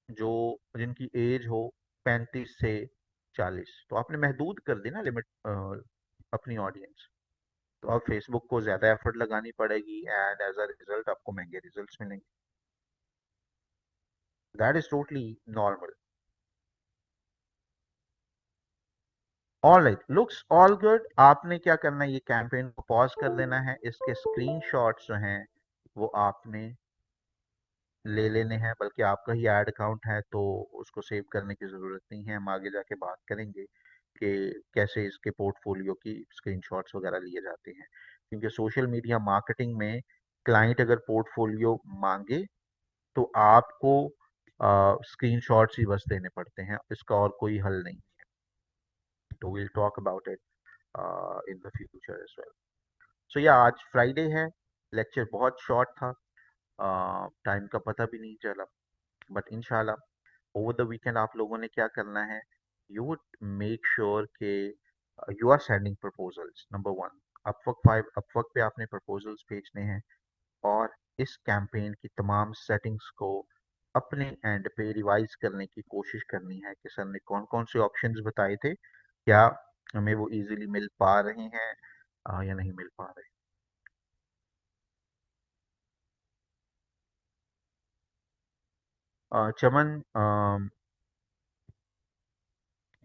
जो जिनकी एज हो 35 से 40, तो आपने महदूद कर दी ना लिमिट अपनी ऑडियंस। तो अब फेसबुक को ज्यादा एफर्ट लगानी पड़ेगी एंड एज अ रिजल्ट आपको महंगे रिजल्ट्स मिलेंगे। That is totally normal. All right, looks all good. आपने क्या करना है, ये कैंपेन को पॉज कर देना है, इसके स्क्रीनशॉट्स जो हैं वो आपने ले लेने हैं, बल्कि आपका ही ऐड अकाउंट है तो उसको सेव करने की ज़रूरत नहीं है। हम आगे जाके बात करेंगे कि कैसे इसके पोर्टफोलियो की स्क्रीनशॉट्स वगैरह लिए जाते हैं, क्योंकि सोशल मीडिया मार्केटिंग में क्लाइंट अगर पोर्टफोलियो मांगे तो आपको स्क्रीनशॉट्स ही बस देने पड़ते हैं, इसका और कोई हल नहीं है। तो will talk about it in the future as well. So या आज फ्राइडे है, लेक्चर बहुत शॉर्ट था, टाइम का पता भी नहीं चला, बट इंशाल्लाह ओवर द वीकेंड आप लोगों ने क्या करना है, यू वुड मेक श्योर कि you are sending proposals. Number one, Upwork पे आपने प्रपोजल्स भेजने हैं, और इस कैंपेन की तमाम सेटिंग्स को अपने एंड पे रिवाइज करने की कोशिश करनी है कि सर ने कौन कौन से ऑप्शंस बताए थे, क्या हमें वो इजीली मिल पा रहे हैं या नहीं मिल पा रहे। चमन,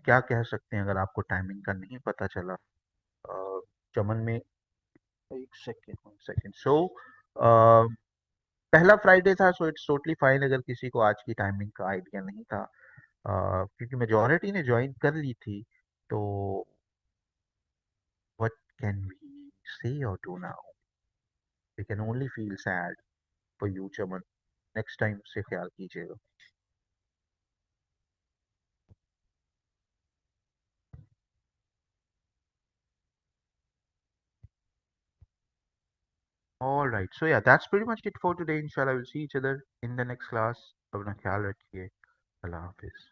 क्या कह सकते हैं अगर आपको टाइमिंग का नहीं पता चला। चमन में एक सेकेंड पहला फ्राइडे था, सो इट्स टोटली फाइन अगर किसी को आज की टाइमिंग का आइडिया नहीं था, क्योंकि मेजोरिटी ने ज्वाइन कर ली थी। तो व्हाट कैन वी से और do now, we can only feel sad for you Chaman. Next time से ख्याल कीजिएगा। All right, so yeah, that's pretty much it for today. Inshallah, we'll see each other in the next class. अपना ख्याल रखिए। अल्लाह हाफिज।